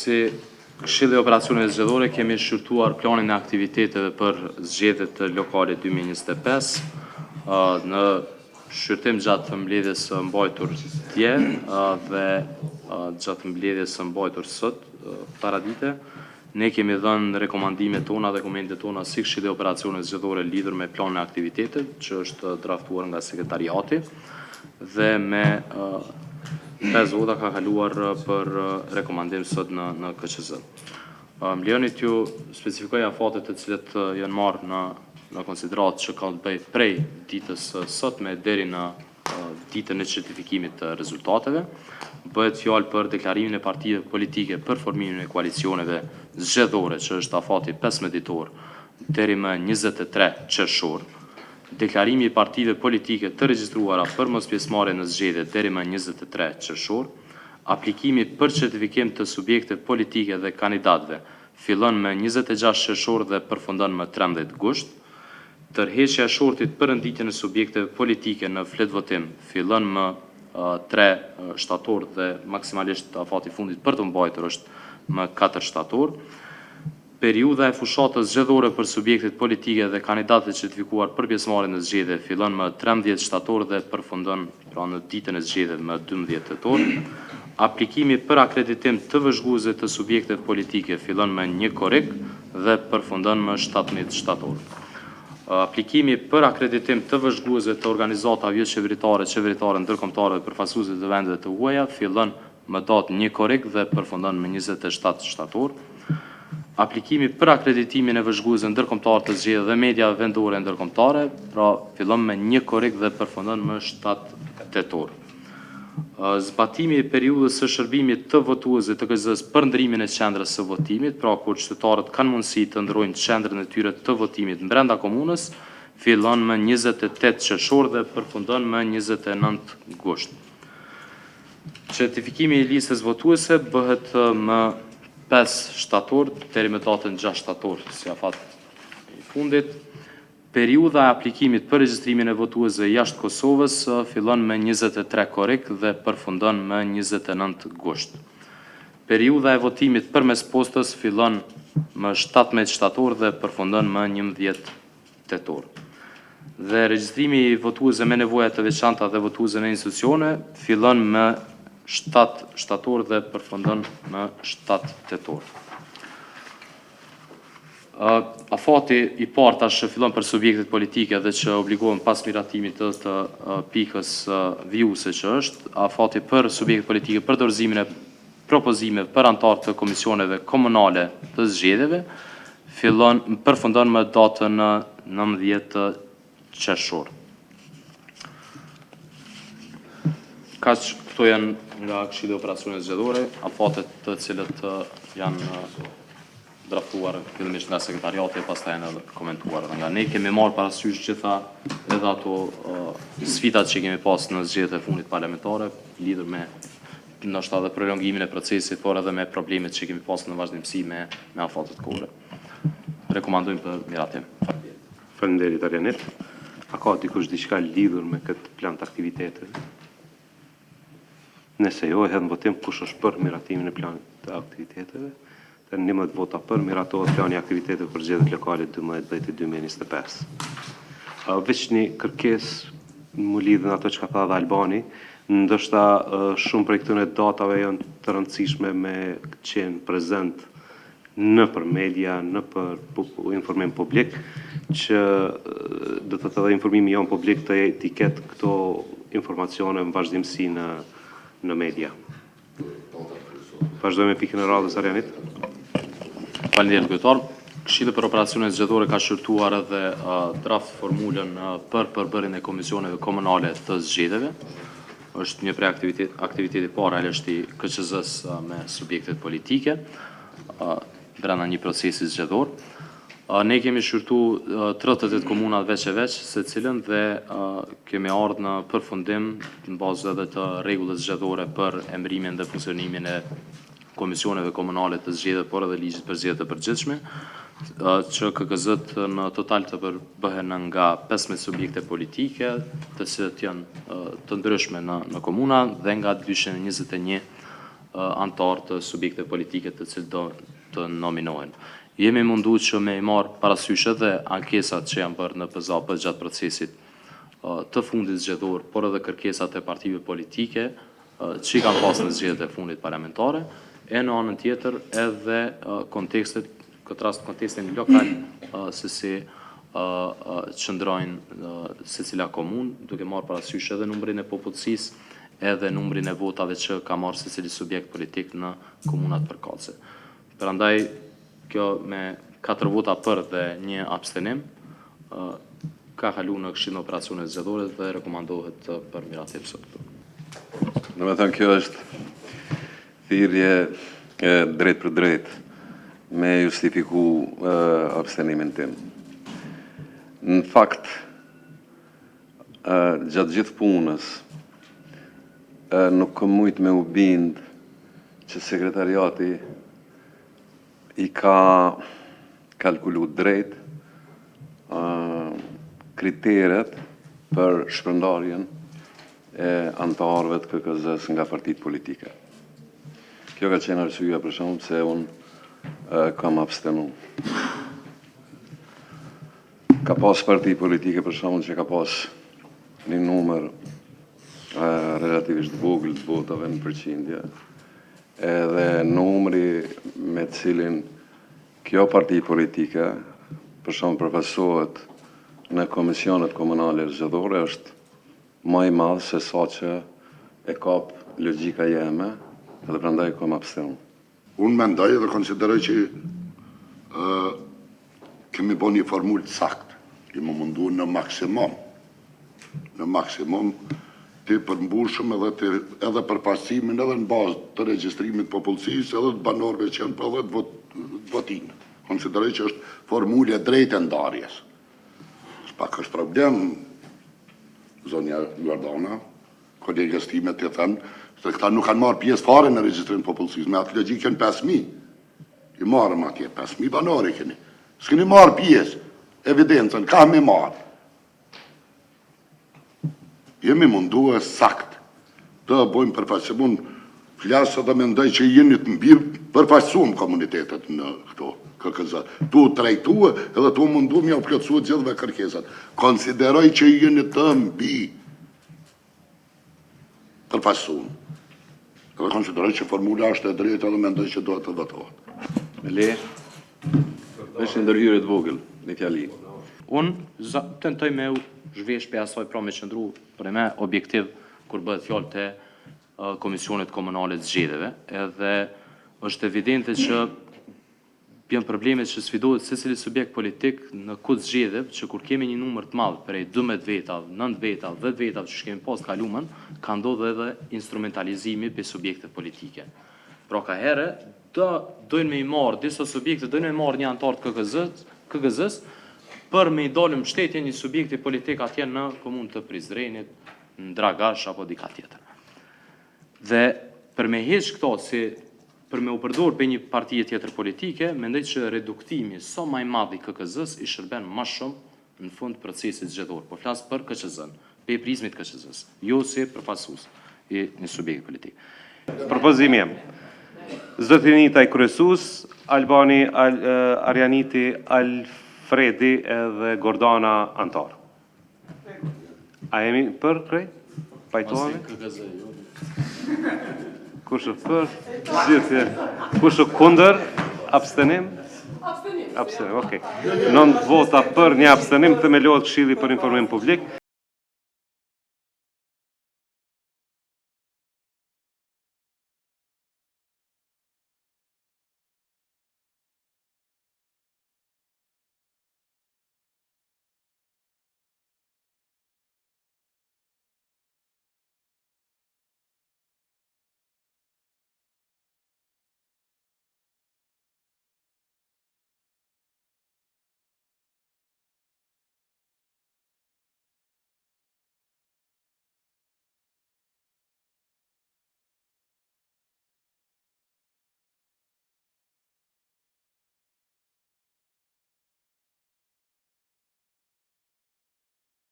Si Këshilli i Operacioneve Zgjedhore kemi shqyrtuar planin e aktiviteteve për zgjedhjet lokale 2025 në shqyrtim gjatë mbledhjes së mbajtur dje dhe gjatë mbledhjes së mbajtur sot paradite. Ne kemi dhënë rekomandimet tona dhe komentet tona si Këshilli i Operacioneve Zgjedhore lidhur me planin e aktiviteteve që është draftuar nga sekretariati dhe me 5 vota ka kaluar për rekomandim sot në KQZ. Më lejoni t'ju specifikoj afatet të cilët janë marrë në konsiderat që ka të bëjë prej ditës sotme deri në ditën e certifikimit të rezultateve. Bëhet fjalë për deklarimin e partive politike për formimin e koalicioneve zgjedhore, që është afati 15 ditor deri më 23 qershor. Deklarimi i partive politike të regjistruara për mos pjesëmarrje në zgjedhje deri më 23 qershor, aplikimi për certifikim të subjekte politike dhe kandidatëve fillon më 26 qershor dhe përfundon më 13 gusht. Tërheqja e shortit për renditjen e subjekteve politike në fletvotim fillon më 3 shtator dhe maksimalisht afati fundit për të mbajtur është më 4 shtator. Periudha e fushatës zgjedhore për subjektet politike dhe kandidatët certifikuar për pjesëmarrje në zgjedhje fillon më 13 shtator dhe përfundon pra në ditën e zgjedhjeve më 12 tetor. Aplikimi për akreditim të vëzhguesve të subjekteve politike fillon më 1 korrik dhe përfundon më 17 shtator. Aplikimi për akreditim të vëzhguesve të organizatave jo qeveritare, ndërkombëtare dhe përfaqësuese të vendeve të huaja fillon më datë 1 korrik dhe përfundon më 27 shtator. Aplikimi për akreditimin e vëzhguesve ndërkombëtar të zgjedhjeve dhe mediave vendore ndërkombëtare, pra fillon me 1 korrik dhe përfundon më 7 tetor. Zbatimi i periudhës së shërbimit të votuesve të KZ-s për ndrimin e qendrës së votimit, pra kur qytetarët kanë mundësi të ndrojnë qendrën e tyre të votimit brenda komunës, fillon më 28 qershor dhe përfundon më 29 gusht. Certifikimi i listës votuese bëhet më 5 shtator deri më datën 6 shtator si afat i fundit. Periudha e aplikimit për regjistrimin e votuesve jashtë Kosovës fillon me 23 korrik dhe përfundon me 29 gusht. Periudha e votimit përmes postës fillon më 17 shtator dhe përfundon më 11 tetor. Dhe regjistrimi i votuesve me nevoja të veçanta dhe votuesve në institucione fillon më 7 shtator dhe përfundon më 7 tetor. Afati i parë tash fillon për subjektet politike dhe që obligohen pas miratimit të pikës vijuese që është, afati për subjektet politike për dorëzimin e propozimeve për anëtarë të komisioneve komunale të zgjedhjeve përfundon më datën 19 qershor. Këto janë nga Këshilli i Operacioneve Zgjedhore, afatet të cilët janë draftuar fillimisht nga sekretariati e pastaj janë komentuar nga ne. Kemi marrë parasysh gjitha edhe ato sfidat që kemi pas në zgjedhjet e fundit parlamentare, lidhur me ndoshta edhe prolongimin e procesit, por edhe me problemet që kemi pas në vazhdimsi me afatet kohore. Rekomandojmë për miratim. Faleminderit Arjanit. A ka dikush diçka lidhur me këtë plan të aktiviteteve? Nëse jo, hedhën votim kush është për miratimin e planit të aktiviteteve, dhe 11 vota për miratohet plani i aktiviteteve për zgjedhjet lokale 2010-2025. Veç një kërkesë më lidhën ato që ka tha dhe Albani, ndoshta shumë prej këtyre datave janë të rëndësishme me qenë prezent në për media, në për informim publik, që do të thë dhe informimi janë publik të etiket këto informacione në vazhdimsi në media. Vazhdojmë me pikën e radhës Arjanit. Faleminderit kryetar. Këshilli për Operacionet Zgjedhore ka shqyrtuar edhe draft formulën për përbërjen e komisioneve komunale të zgjedhjeve. Është një prej aktiviteti parë realisht i KQZ-s me subjektet politike brenda një procesi zgjedhor. Ne kemi shqyrtu 38 komunat veç e veç se cilën dhe kemi ardhur në përfundim në bazë edhe të rregullës zgjedhore për emërimin dhe funksionimin e komisioneve komunale të zgjedhjeve, por edhe ligjit për zgjedhjet e përgjithshme, që KQZ-t në total të bëhen nga 15 subjekte politike, të cilët janë të ndryshme në komuna dhe nga 221 antar të subjekte politike të cilët do të nominohen. Jemi mundu që me i marë parasysh edhe ankesat që janë bërë në PZAP gjatë procesit të fundit zgjedhor, por edhe kërkesat e partive politike që i kanë pas në zgjedhjet e fundit parlamentare, e në anën tjetër edhe kontekstet, këtë rast kontekstin lokal, se si qëndrojnë se cila komun, duke marë parasysh edhe numrin e popullsisë, edhe numrin e votave që ka marrë se cili subjekt politik në komunat përkatëse. Prandaj, kjo me 4 vota për dhe 1 abstenim, ka kalu në Këshillin e Operacioneve Zgjedhore dhe rekomandohet për miratim sot. Në me thënë, kjo është thirrje drejt për drejt me justifiku abstenimin tim. Në fakt, gjatë gjithë punës, nuk kam mujt me u bind që sekretariati i ka kalkulu drejt kriteret për shpërndarjen e antarëve të KKZ-s nga partitë politike. Kjo ka qenë arsyeja për shembull pse unë kam abstenu. Ka pas parti politike për shembull që ka pas një numër relativisht vogël të votave në përqindje, edhe numri me cilin kjo parti politike për shembull përfaqësohet në komisionet komunale zgjedhore është më i madh se sa që e kap logjika jeme, edhe prandaj kam abstenu. Unë mendoj dhe konsideroj që kemi bo një formulë sakt, kemi mundu në maksimum të përmbushëm edhe për pasimin edhe në bazë të regjistrimit popullsisë edhe të banorëve që janë për edhe të votinë. Konsideroj që është formulë e drejtë e ndarjes. Pak është problem, zonja Jordana, kolegës time të thënë, se këta nuk kanë marrë pjesë fare në regjistrim popullsisë, me atë logjikë janë 5.000. I marrëm atje, 5.000 banore keni. S'keni marrë pjesë, evidencën, ka me marrë. Jemi mundu e sakt të bojmë përfaqësim, unë flasë dhe mendoj që jeni të mbi përfaqësum komunitetet në këto KKZ. Tu trajtue edhe tu mundu mja u plotësu gjithve kërkesat. Konsideroj që jeni të mbi përfaqësum. Edhe konsideroj që formula është e drejtë edhe mendoj që duhet të votohet. Le, është ndërhyrje të vogël, një fjali. Unë tentoj me u zhvesh për asaj pra me qëndru për e me objektiv kur bëhet fjallë të Komisionit Komunale të Zgjedhjeve, edhe është evidente që bjen problemet që sfidohet secili subjekt politik në këtë zgjedhje, që kur kemi një numër të madh prej 12 vetav, 9 vetav, 10 vetav që kemi pas kaluar, ka ndodhur edhe instrumentalizimi për subjekte politike. Pra ka herë dojnë me i marrë disa subjekte, dojnë me i marrë një antar të KKZ-s për me i dalë mbështetje një subjekti politik atje në komunë të Prizrenit, në Dragash apo dika tjetër. Dhe për me heq këto si për me u përdor për një partije tjetër politike, mendoj që reduktimi sa më i madh i KKZ-s i shërben më shumë në fund procesit zgjedhor. Po flas për KQZ-n, për prizmit KQZ-s, jo si përfaqësues i një subjekti politik. Propozimi jam. Zotrinita i kryesues, Albani Arjaniti, Alfredi edhe Gordana antar. A jemi për krej? Pajtohemi? Kush është për? Gjithë. Kush është kundër? Abstenim? Abstenim, okej. 9 vota për, 1 abstenim, themelohet Këshilli për informim publik.